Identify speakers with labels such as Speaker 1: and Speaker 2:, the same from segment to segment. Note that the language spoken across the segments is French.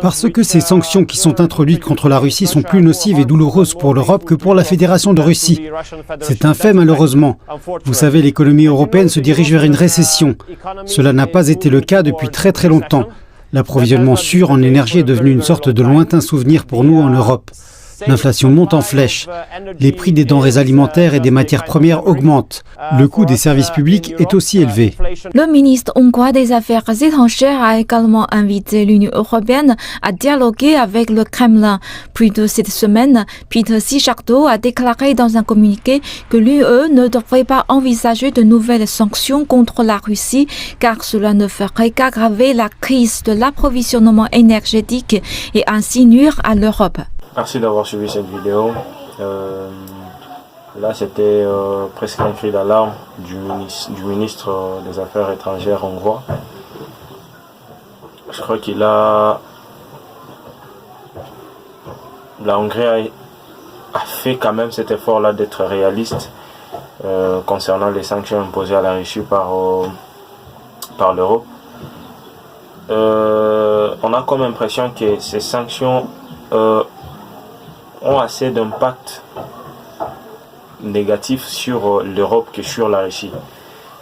Speaker 1: Parce que ces sanctions qui sont introduites contre la Russie sont plus nocives et douloureuses pour l'Europe que pour la Fédération de Russie. C'est un fait malheureusement. Vous savez, l'économie européenne se dirige vers une récession. Cela n'a pas été le cas depuis très longtemps. L'approvisionnement sûr en énergie est devenu une sorte de lointain souvenir pour nous en Europe. L'inflation monte en flèche. Les prix des denrées alimentaires et des matières premières augmentent. Le coût des services publics est aussi élevé.
Speaker 2: Le ministre hongrois des Affaires étrangères a également invité l'Union européenne à dialoguer avec le Kremlin. Plus tôt cette semaine, Peter Szijjártó a déclaré dans un communiqué que l'UE ne devrait pas envisager de nouvelles sanctions contre la Russie car cela ne ferait qu'aggraver la crise de l'approvisionnement énergétique et ainsi nuire à l'Europe.
Speaker 3: Merci d'avoir suivi cette vidéo. Là, c'était presque un cri d'alarme du ministre des Affaires étrangères hongrois. Je crois la Hongrie a fait quand même cet effort-là d'être réaliste concernant les sanctions imposées à la Russie par l'Europe. On a comme impression que ces sanctions ont assez d'impact négatif sur l'Europe que sur la Russie,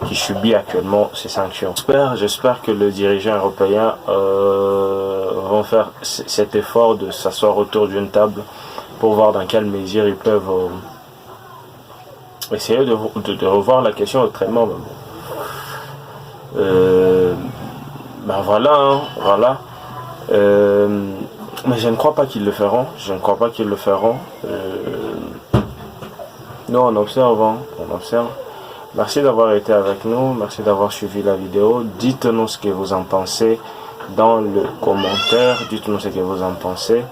Speaker 3: qui subit actuellement ces sanctions. J'espère que les dirigeants européens vont faire cet effort de s'asseoir autour d'une table pour voir dans quelle mesure ils peuvent essayer de revoir la question autrement. Voilà. Mais je ne crois pas qu'ils le feront. Nous, on observe. Merci d'avoir été avec nous. Merci d'avoir suivi la vidéo. Dites-nous ce que vous en pensez dans le commentaire. Dites-nous ce que vous en pensez.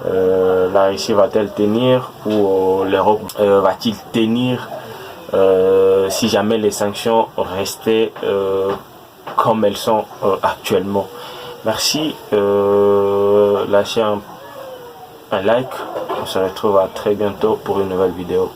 Speaker 3: La Russie va-t-elle tenir ou l'Europe va-t-il tenir si jamais les sanctions restaient comme elles sont actuellement? Merci. Lâchez un like. On se retrouve à très bientôt pour une nouvelle vidéo.